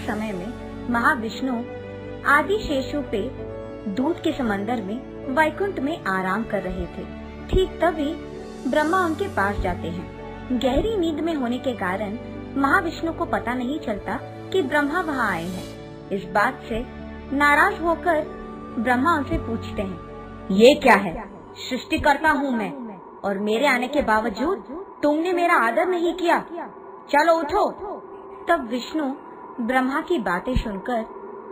समय में महाविष्णु आदि शेषु पे दूध के समंदर में वैकुंठ में आराम कर रहे थे। ठीक तभी ब्रह्मा उनके पास जाते हैं। गहरी नींद में होने के कारण महाविष्णु को पता नहीं चलता कि ब्रह्मा वहाँ आए हैं। इस बात से नाराज होकर ब्रह्मा उनसे पूछते हैं, ये क्या है? सृष्टिकर्ता हूँ मैं, और मेरे आने के बावजूद तुमने मेरा आदर नहीं किया। चलो उठो। तब विष्णु ब्रह्मा की बातें सुनकर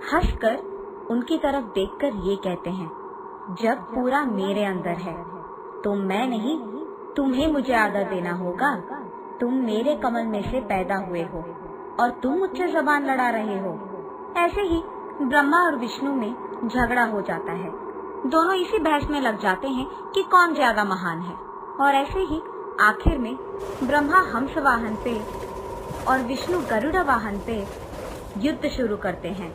हंसकर उनकी तरफ देखकर ये कहते हैं, जब पूरा मेरे अंदर है तो मैं नहीं, तुम्हें मुझे आदर देना होगा। तुम मेरे कमल में से पैदा हुए हो और तुम मुझसे जबान लड़ा रहे हो। ऐसे ही ब्रह्मा और विष्णु में झगड़ा हो जाता है। दोनों इसी बहस में लग जाते हैं कि कौन ज्यादा महान है। और ऐसे ही आखिर में ब्रह्मा हंस वाहन पे और विष्णु गरुड़ वाहन पे युद्ध शुरू करते हैं।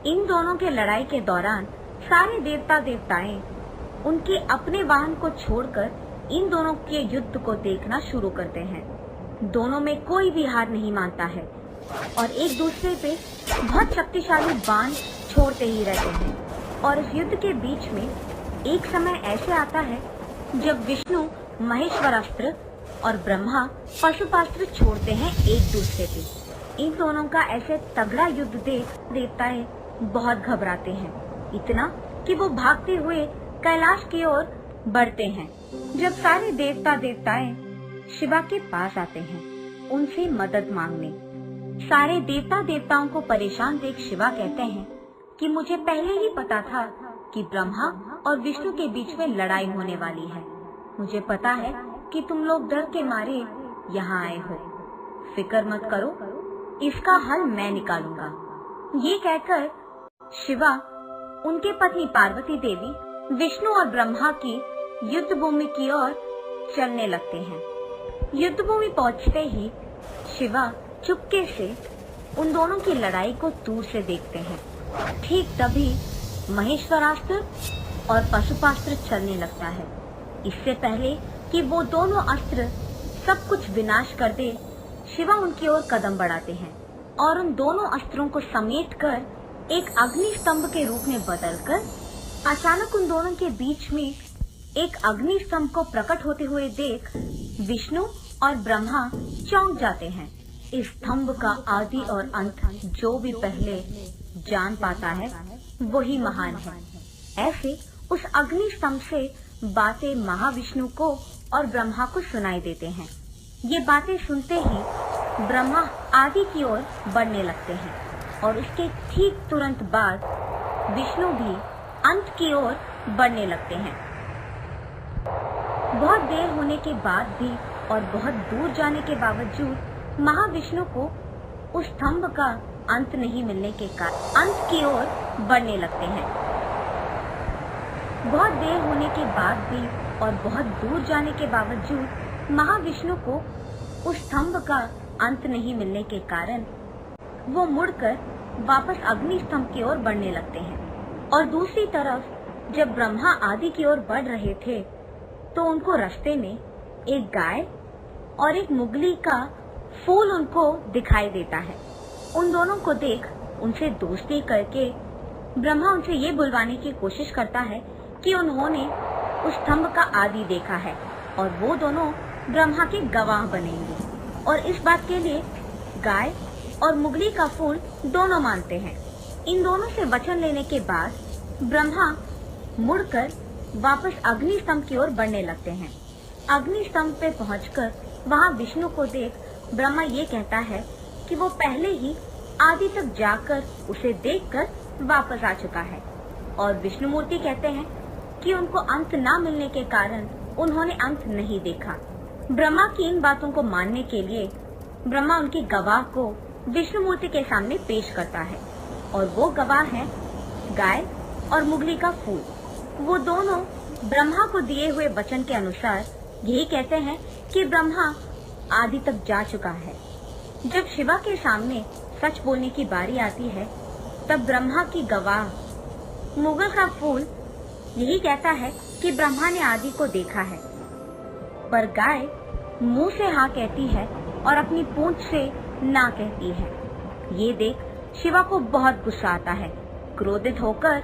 इन दोनों के लड़ाई के दौरान सारे देवता देवताएं उनके अपने वाहन को छोड़कर इन दोनों के युद्ध को देखना शुरू करते हैं। दोनों में कोई भी हार नहीं मानता है और एक दूसरे पे बहुत शक्तिशाली बाण छोड़ते ही रहते हैं। और इस युद्ध के बीच में एक समय ऐसे आता है जब विष्णु महेश्वरास्त्र और ब्रह्मा पशुपास्त्र छोड़ते हैं एक दूसरे पे। इन दोनों का ऐसे तगड़ा युद्ध देख देवताएं बहुत घबराते हैं, इतना कि वो भागते हुए कैलाश की ओर बढ़ते हैं। जब सारे देवता देवताएं शिवा के पास आते हैं उनसे मदद मांगने, सारे देवता देवताओं को परेशान देख शिवा कहते हैं कि मुझे पहले ही पता था कि ब्रह्मा और विष्णु के बीच में लड़ाई होने वाली है। मुझे पता है कि तुम लोग डर के मारे यहाँ आए हो। फिक्र मत करो, इसका हल मैं निकालूंगा। ये कहकर शिवा उनके पत्नी पार्वती देवी विष्णु और ब्रह्मा की युद्ध भूमि की ओर चलने लगते हैं। युद्ध भूमि पहुँचते ही शिवा चुपके से उन दोनों की लड़ाई को दूर से देखते हैं। ठीक तभी महेश्वरास्त्र और पशुपास्त्र चलने लगता है। इससे पहले कि वो दोनों अस्त्र सब कुछ विनाश कर दे, शिवा उनकी ओर कदम बढ़ाते हैं और उन दोनों अस्त्रों को समेटकर एक अग्नि स्तंभ के रूप में बदलकर अचानक उन दोनों के बीच में एक अग्नि स्तंभ को प्रकट होते हुए देख विष्णु और ब्रह्मा चौंक जाते हैं। इस स्तंभ का आदि और अंत जो भी पहले जान पाता है वही महान है। ऐसे उस अग्नि स्तंभ से बातें महाविष्णु को और ब्रह्मा को सुनाई देते हैं। ये बातें सुनते ही ब्रह्मा आदि की ओर बढ़ने लगते हैं और उसके ठीक तुरंत बाद विष्णु भी अंत की ओर बढ़ने लगते हैं। बहुत देर होने के बाद भी और बहुत दूर जाने के बावजूद महाविष्णु को उस स्तंभ का अंत नहीं मिलने के कारण अंत की ओर बढ़ने लगते हैं। बहुत देर होने के बाद भी और बहुत दूर जाने के बावजूद महाविष्णु को उस स्तंभ का अंत नहीं मिलने के कारण वो मुड़कर वापस अग्नि स्तंभ की ओर बढ़ने लगते हैं। और दूसरी तरफ जब ब्रह्मा आदि की ओर बढ़ रहे थे तो उनको रास्ते में एक गाय और एक मुगली का फूल उनको दिखाई देता है। उन दोनों को देख उनसे दोस्ती करके ब्रह्मा उनसे ये बुलवाने की कोशिश करता है कि उन्होंने उस स्तंभ का आदि देखा है और वो दोनों ब्रह्मा के गवाह बनेंगे। और इस बात के लिए गाय और मुगली का फूल दोनों मानते हैं। इन दोनों से वचन लेने के बाद ब्रह्मा मुड़कर वापस अग्नि स्तंभ की ओर बढ़ने लगते हैं। अग्नि स्तंभ पे पहुंचकर वहां विष्णु को देख ब्रह्मा ये कहता है कि वो पहले ही आदि तक जाकर उसे देखकर वापस आ चुका है। और विष्णु मूर्ति कहते हैं कि उनको अंत ना मिलने के कारण उन्होंने अंत नहीं देखा। ब्रह्मा की इन बातों को मानने के लिए ब्रह्मा उनकी गवाह को विष्णु मूर्ति के सामने पेश करता है और वो गवाह है गाय और मुगली का फूल। वो दोनों ब्रह्मा को दिए हुए वचन के अनुसार यही कहते हैं कि ब्रह्मा आदि तक जा चुका है। जब शिवा के सामने सच बोलने की बारी आती है तब ब्रह्मा की गवाह मुगल का फूल यही कहता है कि ब्रह्मा ने आदि को देखा है, पर गाय मुंह से हाँ कहती है और अपनी पूंछ से ना कहती है। ये देख शिवा को बहुत गुस्सा आता है। क्रोधित होकर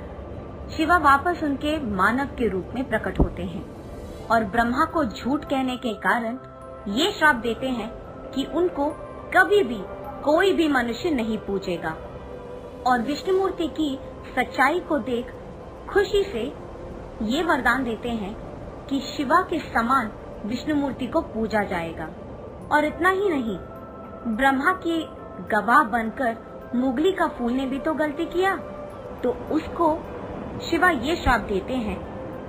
शिवा वापस उनके मानव के रूप में प्रकट होते हैं और ब्रह्मा को झूठ कहने के कारण ये श्राप देते हैं कि उनको कभी भी कोई भी मनुष्य नहीं पूजेगा, और विष्णुमूर्ति की सच्चाई को देख खुशी से ये वरदान देते हैं कि शिवा के समान विष्णुमूर्ति को पूजा जाएगा। और इतना ही नहीं, ब्रह्मा के गवाह बनकर मुगली का फूल ने भी तो गलती किया, तो उसको शिवा ये श्राप देते हैं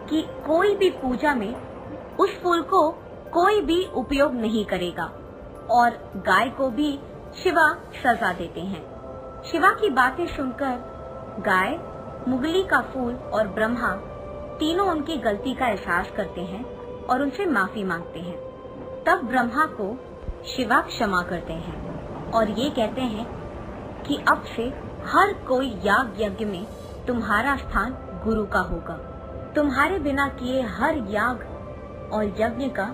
कि कोई भी पूजा में उस फूल को कोई भी उपयोग नहीं करेगा, और गाय को भी शिवा सजा देते हैं। शिवा की बातें सुनकर गाय, मुगली का फूल और ब्रह्मा तीनों उनकी गलती का एहसास करते हैं और उनसे माफी मांगते हैं। तब ब्रह्मा को शिवा क्षमा करते हैं और ये कहते हैं कि अब से हर कोई याग यज्ञ में तुम्हारा स्थान गुरु का होगा। तुम्हारे बिना किए हर याग और यज्ञ का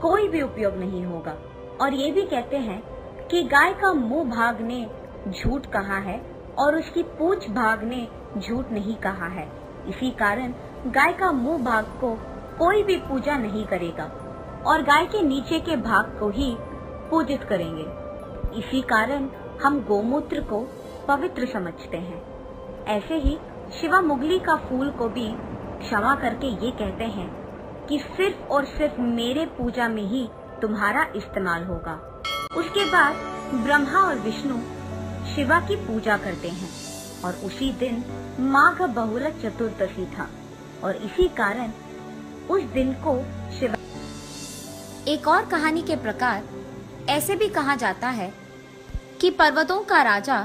कोई भी उपयोग नहीं होगा। और ये भी कहते हैं कि गाय का मुंह भाग ने झूठ कहा है और उसकी पूंछ भाग ने झूठ नहीं कहा है। इसी कारण गाय का मुंह भाग को कोई भी पूजा नहीं करेगा और गाय के नीचे के भाग को ही पूजित करेंगे। इसी कारण हम गोमूत्र को पवित्र समझते हैं। ऐसे ही शिवा मुगली का फूल को भी क्षमा करके ये कहते हैं कि सिर्फ और सिर्फ मेरे पूजा में ही तुम्हारा इस्तेमाल होगा। उसके बाद ब्रह्मा और विष्णु शिवा की पूजा करते हैं और उसी दिन माघ बहुल चतुर्दशी था और इसी कारण उस दिन को शिवा। एक और कहानी के प्रकार ऐसे भी कहा जाता है कि पर्वतों का राजा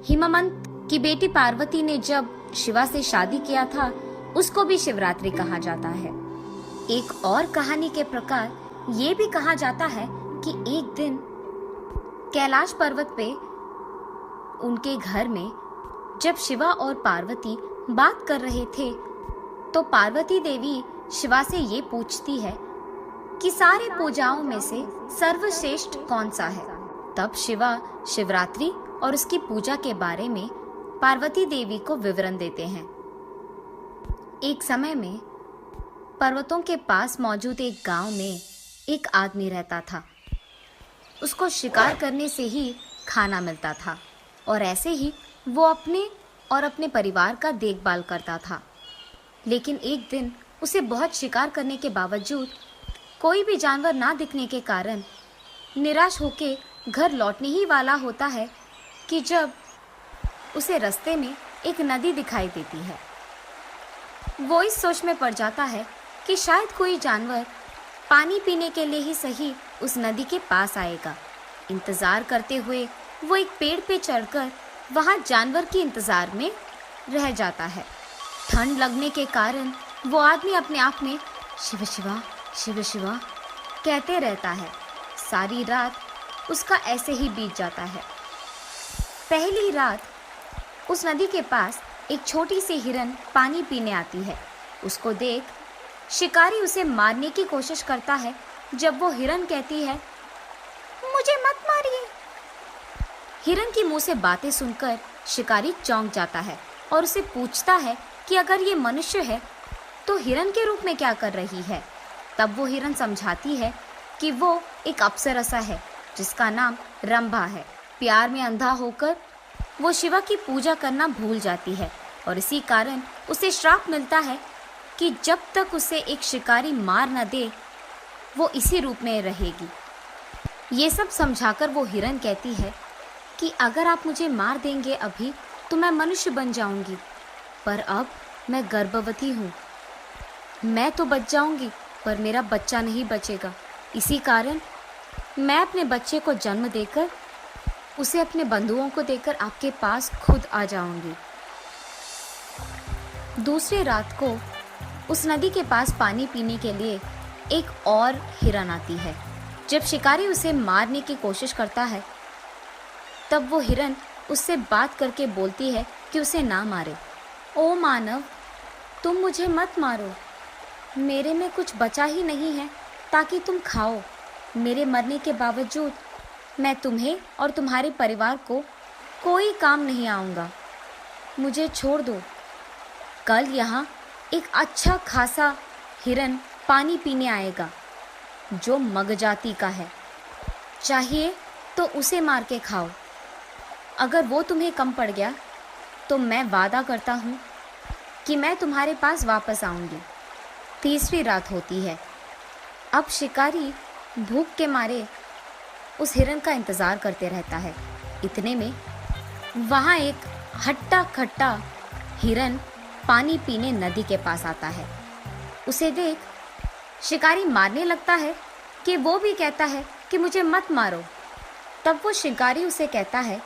हिमवंत की बेटी पार्वती ने जब शिवा से शादी किया था, उसको भी शिवरात्रि कहा जाता है। एक और कहानी के प्रकार ये भी कहा जाता है कि एक दिन कैलाश पर्वत पे उनके घर में जब शिवा और पार्वती बात कर रहे थे, तो पार्वती देवी शिवा से ये पूछती है कि सारे पूजाओं में से सर्वश्रेष्ठ कौन सा है। तब शिवा शिवरात्रि और उसकी पूजा के बारे में पार्वती देवी को विवरण देते हैं। एक समय में पर्वतों के पास मौजूद एक गांव में एक आदमी रहता था। उसको शिकार करने से ही खाना मिलता था और ऐसे ही वो अपने और अपने परिवार का देखभाल करता था। लेकिन एक दिन उसे बहुत शिकार करने के बावजूद कोई भी जानवर ना दिखने के कारण निराश होके घर लौटने ही वाला होता है कि जब उसे रास्ते में एक नदी दिखाई देती है। वो इस सोच में पड़ जाता है कि शायद कोई जानवर पानी पीने के लिए ही सही उस नदी के पास आएगा। इंतजार करते हुए वो एक पेड़ पे चढ़कर वहां जानवर के इंतजार में रह जाता है। ठंड लगने के कारण वो आदमी अपने आप में शिव शिवा शिव शिवा कहते रहता है। सारी रात उसका ऐसे ही बीत जाता है। पहली रात उस नदी के पास एक छोटी सी हिरन पानी पीने आती है। उसको देख शिकारी उसे मारने की कोशिश करता है। जब वो हिरन कहती है, मुझे मत मारिए। हिरन की मुंह से बातें सुनकर शिकारी चौंक जाता है और उसे पूछता है कि अगर ये मनुष्य है तो हिरन के रूप में क्या कर रही है। तब वो हिरन समझाती है कि वो एक अप्सरसा है जिसका नाम रंभा है। प्यार में अंधा होकर वो शिवा की पूजा करना भूल जाती है और इसी कारण उसे श्राप मिलता है कि जब तक उसे एक शिकारी मार न दे वो इसी रूप में रहेगी। ये सब समझाकर वो हिरन कहती है कि अगर आप मुझे मार देंगे अभी तो मैं मनुष्य बन जाऊंगी, पर अब मैं गर्भवती हूँ। मैं तो बच जाऊंगी पर मेरा बच्चा नहीं बचेगा। इसी कारण मैं अपने बच्चे को जन्म देकर उसे अपने बंधुओं को देकर आपके पास खुद आ जाऊंगी। दूसरी रात को उस नदी के पास पानी पीने के लिए एक और हिरन आती है। जब शिकारी उसे मारने की कोशिश करता है तब वो हिरन उससे बात करके बोलती है कि उसे ना मारे। ओ मानव, तुम मुझे मत मारो, मेरे में कुछ बचा ही नहीं है ताकि तुम खाओ। मेरे मरने के बावजूद मैं तुम्हें और तुम्हारे परिवार को कोई काम नहीं आऊँगा, मुझे छोड़ दो। कल यहाँ एक अच्छा खासा हिरन पानी पीने आएगा जो मग जाति का है, चाहिए तो उसे मार के खाओ। अगर वो तुम्हें कम पड़ गया तो मैं वादा करता हूँ कि मैं तुम्हारे पास वापस आऊँगी। तीसरी रात होती है। अब शिकारी भूख के मारे उस हिरन का इंतज़ार करते रहता है। इतने में वहाँ एक हट्टा खट्टा हिरन पानी पीने नदी के पास आता है। उसे देख शिकारी मारने लगता है कि वो भी कहता है कि मुझे मत मारो। तब वो शिकारी उसे कहता है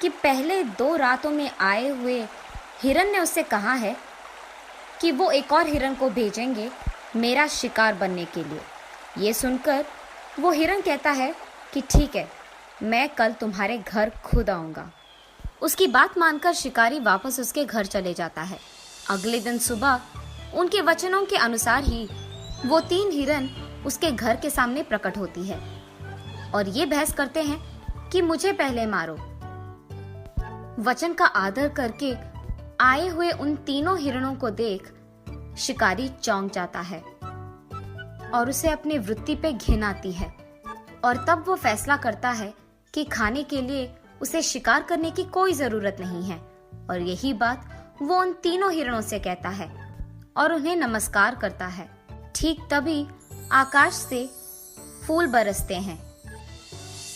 कि पहले 2 रातों में आए हुए हिरन ने उससे कहा है कि वो एक और हिरन को भेजेंगे मेरा शिकार बनने के लिए। ये सुनकर वो हिरन कहता है कि ठीक है, मैं कल तुम्हारे घर खुद आऊँगा। उसकी बात मानकर शिकारी वापस उसके घर चले जाता है। अगले दिन सुबह उनके वचनों के अनुसार ही वो 3 हिरन उसके घर के सामने प्रकट होती है और ये बहस करते हैं कि मुझे पहले मारो। वचन का आदर करके आए हुए उन तीनों हिरणों को देख शिकारी चौंक जाता है और उसे अपनी वृत्ति पे घिन आती है और तब वो फैसला करता है कि खाने के लिए उसे शिकार करने की कोई जरूरत नहीं है। और यही बात वो उन तीनों हिरणों से कहता है और उन्हें नमस्कार करता है। ठीक तभी आकाश से फूल बरसते हैं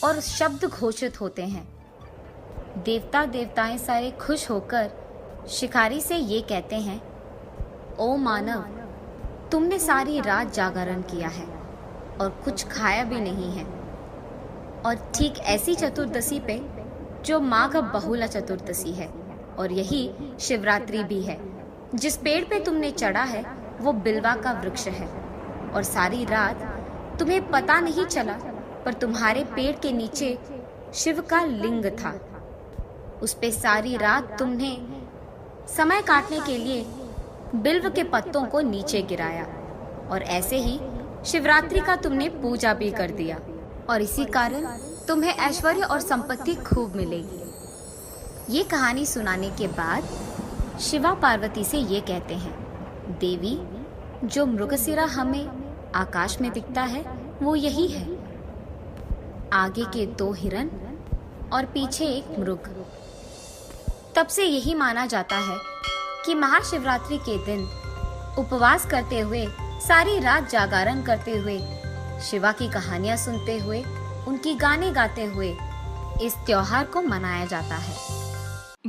और शब्द घोषित होते हैं। देवता देवताएं सारे खुश होकर शिकारी से ये कहते हैं, ओ मानव, तुमने सारी रात जागरण किया है और कुछ खाया भी नहीं है। और ठीक ऐसी चतुर्दशी पे जो माघ बहुला चतुर्दशी है और यही शिवरात्रि भी है, जिस पेड़ पे तुमने चढ़ा है वो बिल्वा का वृक्ष है और सारी रात तुम्हें पता नहीं चला, पर तुम्हारे पेड़ के नीचे शिव का लिंग था। उस पे सारी रात तुमने समय काटने के लिए बिल्व के पत्तों को नीचे गिराया और ऐसे ही शिवरात्रि का तुमने पूजा भी कर दिया और इसी कारण तुम्हें ऐश्वर्य और संपत्ति खूब मिलेगी। ये कहानी सुनाने के बाद शिवा पार्वती से ये कहते हैं, देवी, जो मृगशिरा हमें आकाश में दिखता है वो यही है। आगे के 2 हिरन और पीछे एक मृग। तब से यही माना जाता है कि महाशिवरात्रि के दिन उपवास करते हुए, सारी रात जागरण करते हुए, शिवा की कहानियां सुनते हुए, उनकी गाने गाते हुए इस त्योहार को मनाया जाता है।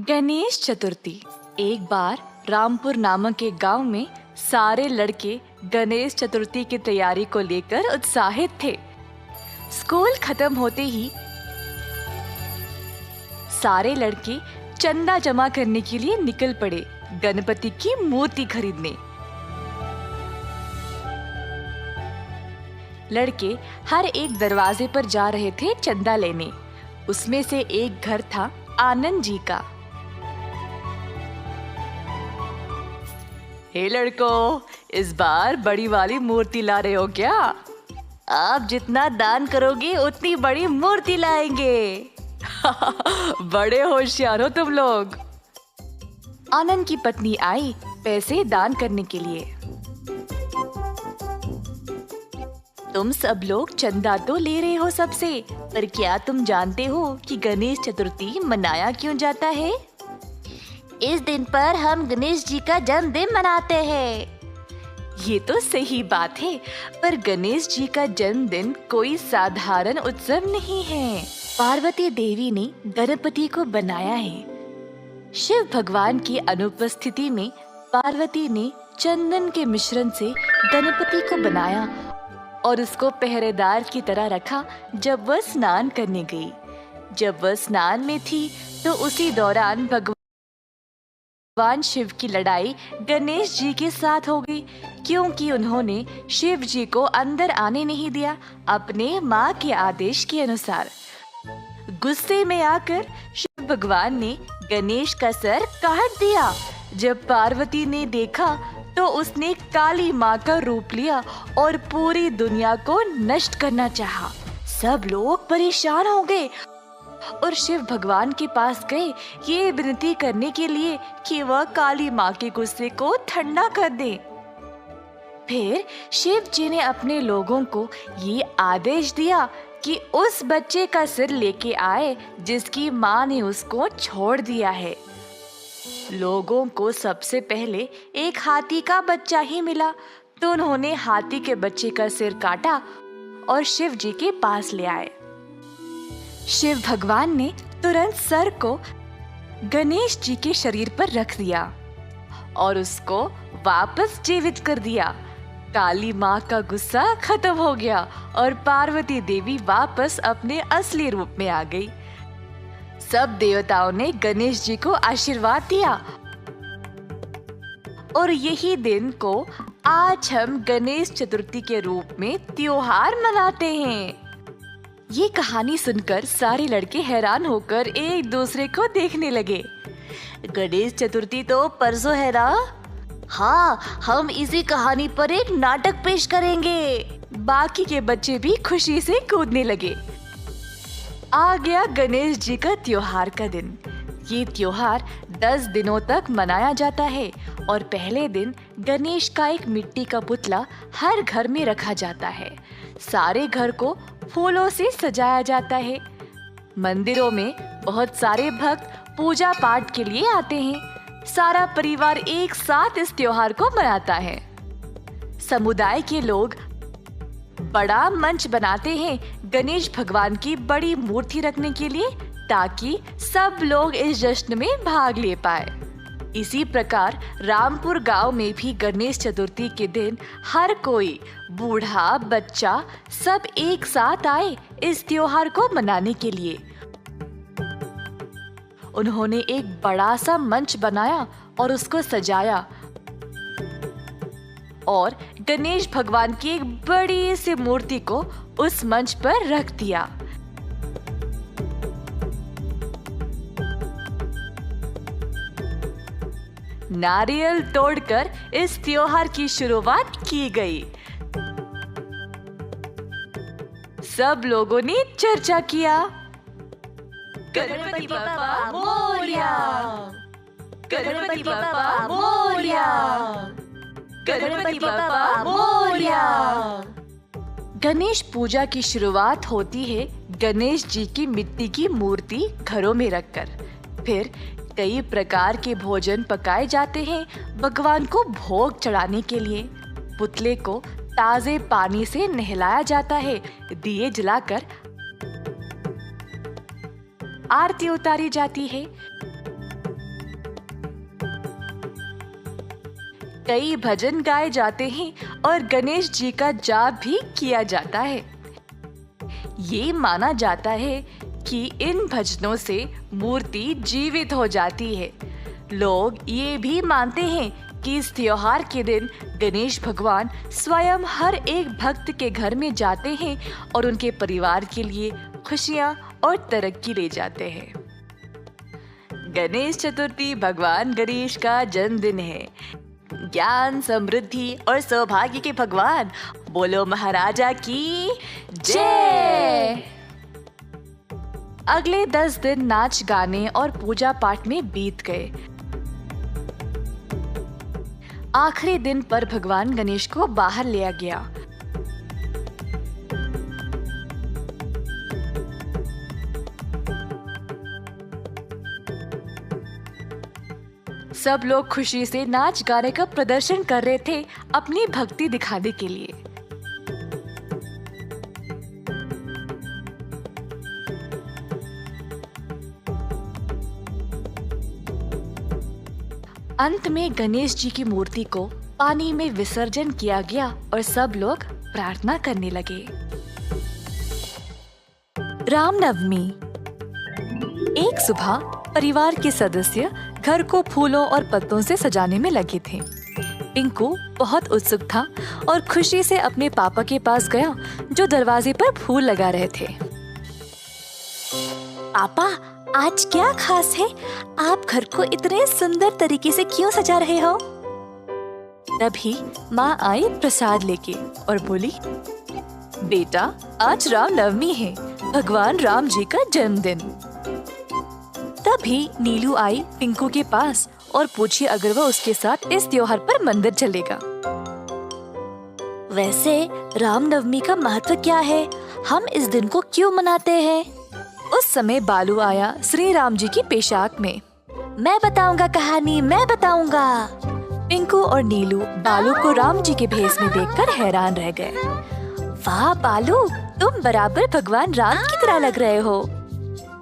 गणेश चतुर्थी। एक बार रामपुर नामक एक गांव में सारे लड़के गणेश चतुर्थी की तैयारी को लेकर उत्साहित थे। स्कूल खत्म होते ही सारे लड़के चंदा जमा करने के लिए निकल पड़े गणपति की मूर्ति खरीदने। लड़के हर एक दरवाजे पर जा रहे थे चंदा लेने। उसमें से एक घर था आनंद जी का। हे लड़कों, इस बार बड़ी वाली मूर्ति ला रहे हो क्या? आप जितना दान करोगे उतनी बड़ी मूर्ति लाएंगे। बड़े होशियार हो तुम लोग। आनंद की पत्नी आई पैसे दान करने के लिए। तुम सब लोग चंदा तो ले रहे हो सबसे, पर क्या तुम जानते हो कि गणेश चतुर्थी मनाया क्यों जाता है? इस दिन पर हम गणेश जी का जन्मदिन मनाते हैं। ये तो सही बात है, पर गणेश जी का जन्मदिन कोई साधारण उत्सव नहीं है। पार्वती देवी ने गणपति को बनाया है। शिव भगवान की अनुपस्थिति में पार्वती ने चंदन के मिश्रण से गणपति को बनाया और उसको पहरेदार की तरह रखा जब वह स्नान करने गई। जब वह स्नान में थी तो उसी दौरान भगवान शिव की लड़ाई गणेश जी के साथ हो गई, क्योंकि उन्होंने शिव जी को अंदर आने नहीं दिया अपने माँ के आदेश के अनुसार। गुस्से में आकर शिव भगवान ने गणेश का सर काट दिया। जब पार्वती ने देखा तो उसने काली माँ का रूप लिया और पूरी दुनिया को नष्ट करना चाहा। सब लोग परेशान हो गए और शिव भगवान के पास गए ये विनती करने के लिए कि वह काली माँ के गुस्से को ठंडा कर दे। फिर शिव जी ने अपने लोगों को ये आदेश दिया कि उस बच्चे का सिर लेके आए जिसकी माँ ने उसको छोड़ दिया है। लोगों को सबसे पहले एक हाथी का बच्चा ही मिला, तो उन्होंने हाथी के बच्चे का सिर काटा और शिव जी के पास ले आए। शिव भगवान ने तुरंत सर को गणेश जी के शरीर पर रख दिया और उसको वापस जीवित कर दिया। काली माँ का गुस्सा खत्म हो गया और पार्वती देवी वापस अपने असली रूप में आ गई। सब देवताओं ने गणेश जी को आशीर्वाद दिया और यही दिन को आज हम गणेश चतुर्थी के रूप में त्योहार मनाते हैं। ये कहानी सुनकर सारे लड़के हैरान होकर एक दूसरे को देखने लगे। गणेश चतुर्थी तो परसों है ना? हाँ, हम इसी कहानी पर एक नाटक पेश करेंगे। बाकी के बच्चे भी खुशी से कूदने लगे। आ गया गणेश जी का त्योहार का दिन। ये त्योहार 10 दिनों तक मनाया जाता है और पहले दिन गणेश का एक मिट्टी का पुतला हर घर में रखा जाता है। सारे घर को फूलों से सजाया जाता है। मंदिरों में बहुत सारे भक्त पूजा पाठ के लिए आते हैं। सारा परिवार एक साथ इस त्योहार को मनाता है। समुदाय के लोग बड़ा मंच बनाते हैं गणेश भगवान की बड़ी मूर्ति रखने के लिए, ताकि सब लोग इस जश्न में भाग ले पाए। इसी प्रकार रामपुर गांव में भी गणेश चतुर्थी के दिन हर कोई, बूढ़ा बच्चा, सब एक साथ आए इस त्योहार को मनाने के लिए। उन्होंने एक बड़ा सा मंच बनाया और उसको सजाया और गणेश भगवान की एक बड़ी सी मूर्ति को उस मंच पर रख दिया। नारियल तोड़कर इस त्योहार की शुरुआत की गई। सब लोगों ने चर्चा किया। गणपति बप्पा मोरया, गणपति बप्पा मोरया, गणपति बप्पा मोरया। गणेश पूजा की शुरुआत होती है गणेश जी की मिट्टी की मूर्ति घरों में रखकर। फिर कई प्रकार के भोजन पकाए जाते हैं भगवान को भोग चढ़ाने के लिए। पुतले को ताजे पानी से नहलाया जाता है। दिए जलाकर आरती उतारी जाती है। कई भजन गाए जाते हैं और गणेश जी का जाप भी किया जाता है। ये माना जाता है कि इन भजनों से मूर्ति जीवित हो जाती है। लोग ये भी मानते हैं कि इस त्योहार के दिन गणेश भगवान स्वयं हर एक भक्त के घर में जाते हैं और उनके परिवार के लिए खुशियां और तरक्की ले जाते हैं। गणेश चतुर्थी भगवान गणेश का जन्मदिन है। ज्ञान, समृद्धि और सौभाग्य के भगवान, बोलो महाराजा की जय। अगले 10 दिन नाच गाने और पूजा पाठ में बीत गए। आखिरी दिन पर भगवान गणेश को बाहर लिया गया। सब लोग खुशी से नाच गाने का प्रदर्शन कर रहे थे अपनी भक्ति दिखाने के लिए। अंत में गणेश जी की मूर्ति को पानी में विसर्जन किया गया और सब लोग प्रार्थना करने लगे। रामनवमी। एक सुबह परिवार के सदस्य घर को फूलों और पत्तों से सजाने में लगे थे। पिंकू बहुत उत्सुक था और खुशी से अपने पापा के पास गया जो दरवाजे पर फूल लगा रहे थे। पापा, आज क्या खास है? आप घर को इतने सुंदर तरीके से क्यों सजा रहे हो? तभी माँ आई प्रसाद लेके और बोली, बेटा आज रामनवमी है, भगवान राम जी का जन्मदिन। तभी नीलू आई पिंकू के पास और पूछी अगर वह उसके साथ इस त्योहार पर मंदिर चलेगा। वैसे रामनवमी का महत्व क्या है? हम इस दिन को क्यों मनाते हैं? उस समय बालू आया श्री राम जी की पोशाक में। मैं बताऊंगा कहानी, मैं बताऊंगा। पिंकू और नीलू बालू को राम जी के भेष में देखकर हैरान रह गए। वाह बालू, तुम बराबर भगवान राम की तरह लग रहे हो।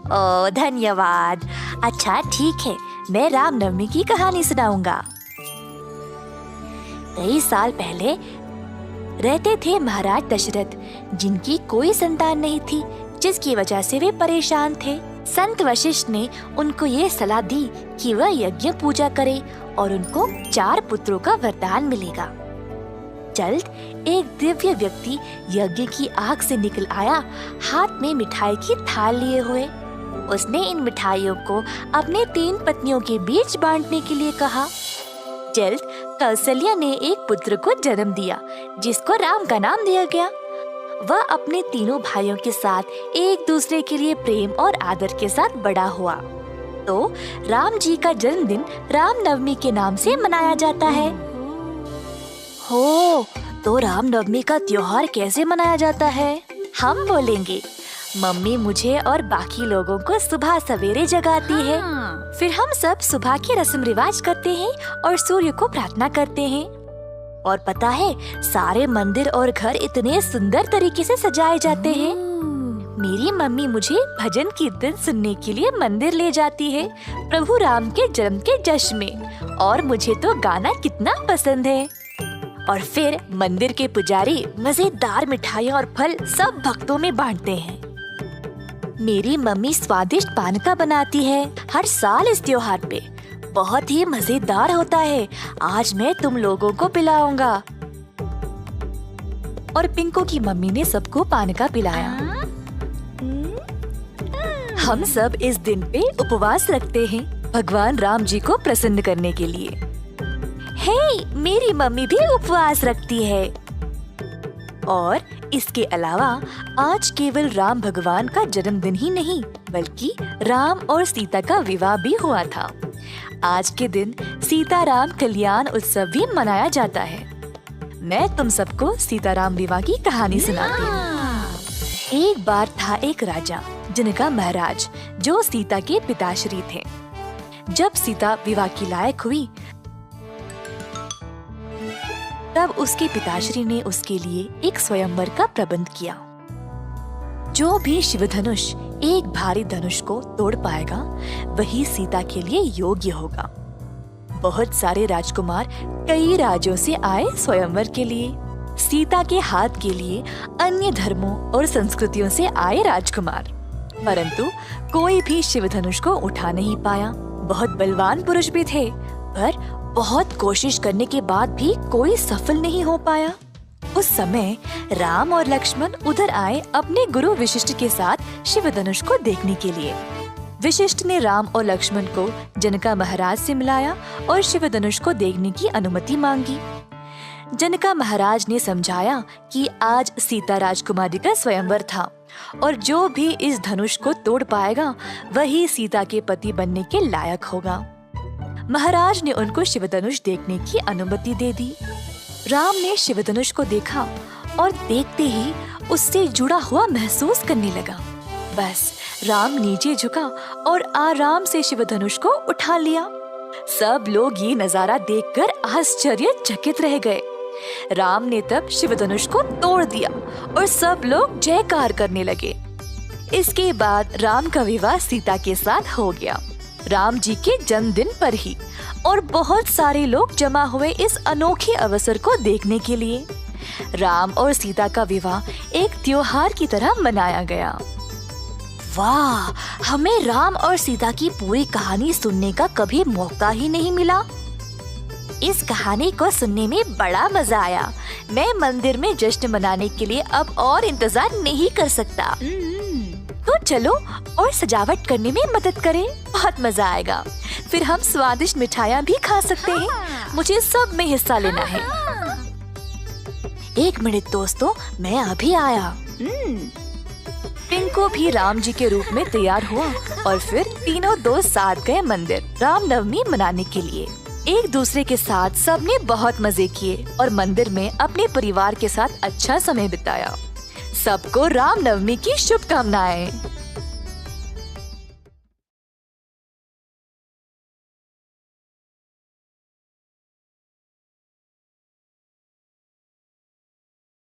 ओह धन्यवाद। अच्छा ठीक है, मैं रामनवमी की कहानी सुनाऊंगा। कई साल पहले रहते थे महाराज दशरथ, जिनकी कोई संतान नहीं थी, जिसकी वजह से वे परेशान थे। संत वशिष्ठ ने उनको ये सलाह दी कि वह यज्ञ पूजा करे और उनको 4 पुत्रों का वरदान मिलेगा। जल्द एक दिव्य व्यक्ति यज्ञ की आग से निकल आया, हाथ में मिठाई की थाल लिए हुए। उसने इन मिठाइयों को अपने 3 पत्नियों के बीच बांटने के लिए कहा। जल्द कौशल्या ने एक पुत्र को जन्म दिया, जिसको राम का नाम दिया गया। वह अपने तीनों भाइयों के साथ एक दूसरे के लिए प्रेम और आदर के साथ बड़ा हुआ। तो राम जी का जन्मदिन रामनवमी के नाम से मनाया जाता है। हो, तो रामनवमी का त्योहार कैसे मनाया जाता है? हम बोलेंगे। मम्मी मुझे और बाकी लोगों को सुबह सवेरे जगाती है। फिर हम सब सुबह के रस्म रिवाज करते हैं और सूर्य को प्रार्थना करते हैं। और पता है, सारे मंदिर और घर इतने सुंदर तरीके से सजाए जाते हैं। मेरी मम्मी मुझे भजन कीर्तन सुनने के लिए मंदिर ले जाती है, प्रभु राम के जन्म के जश्न में। और मुझे तो गाना कितना पसंद है। और फिर मंदिर के पुजारी मजेदार मिठाइयाँ और फल सब भक्तों में बांटते हैं। मेरी मम्मी स्वादिष्ट पानका बनाती है हर साल इस त्योहार पे। बहुत ही मजेदार होता है। आज मैं तुम लोगों को पिलाऊंगा। और पिंकू की मम्मी ने सबको पानका पिलाया। हम सब इस दिन पे उपवास रखते हैं भगवान राम जी को प्रसन्न करने के लिए। हे, मेरी मम्मी भी उपवास रखती है। और इसके अलावा आज केवल राम भगवान का जन्मदिन ही नहीं, बल्कि राम और सीता का विवाह भी हुआ था। आज के दिन सीताराम कल्याण उत्सव भी मनाया जाता है। मैं तुम सबको सीताराम विवाह की कहानी सुनाती हूँ। एक बार था एक राजा, जिनका महाराज, जो सीता के पिताश्री थे। जब सीता विवाह की लायक हुई, तब उसके पिताश्री ने उसके लिए एक स्वयंवर का प्रबंध किया। जो भी शिवधनुष एक भारी धनुष को तोड़ पाएगा, वही सीता के लिए योग्य होगा। बहुत सारे राजकुमार कई राज्यों से आए स्वयंवर के लिए। सीता के हाथ के लिए अन्य धर्मों और संस्कृतियों से आए राजकुमार, परंतु कोई भी शिवधनुष को उठा नहीं पाया। बहुत बलवान पुरुष भी थे, पर बहुत कोशिश करने के बाद भी कोई सफल नहीं हो पाया। उस समय राम और लक्ष्मण उधर आए अपने गुरु वशिष्ठ के साथ शिवधनुष को देखने के लिए। वशिष्ठ ने राम और लक्ष्मण को जनका महाराज से मिलाया और शिवधनुष को देखने की अनुमति मांगी। जनका महाराज ने समझाया कि आज सीता राजकुमारी का स्वयंवर था और जो भी इस धनुष को तोड़ पाएगा, वही सीता के पति बनने के लायक होगा। महाराज ने उनको शिवधनुष देखने की अनुमति दे दी। राम ने शिवधनुष को देखा और देखते ही उससे जुड़ा हुआ महसूस करने लगा। बस राम नीचे झुका और आराम से शिवधनुष को उठा लिया। सब लोग ये नजारा देखकर आश्चर्यचकित रह गए। राम ने तब शिवधनुष को तोड़ दिया और सब लोग जयकार करने लगे। इसके बाद राम का विवाह सीता के साथ हो गया, राम जी के जन्मदिन पर ही। और बहुत सारे लोग जमा हुए इस अनोखे अवसर को देखने के लिए। राम और सीता का विवाह एक त्योहार की तरह मनाया गया। वाह, हमें राम और सीता की पूरी कहानी सुनने का कभी मौका ही नहीं मिला। इस कहानी को सुनने में बड़ा मजा आया। मैं मंदिर में जश्न मनाने के लिए अब और इंतजार नहीं कर सकता। तो चलो और सजावट करने में मदद करें, बहुत मजा आएगा। फिर हम स्वादिष्ट मिठाइयाँ भी खा सकते हैं। मुझे सब में हिस्सा लेना है। एक मिनट दोस्तों, मैं अभी आया। पिंकू भी राम जी के रूप में तैयार हुआ और फिर तीनों दोस्त साथ गए मंदिर रामनवमी मनाने के लिए। एक दूसरे के साथ सबने बहुत मजे किए और मंदिर में अपने परिवार के साथ अच्छा समय बिताया। सबको रामनवमी की शुभकामनाएं।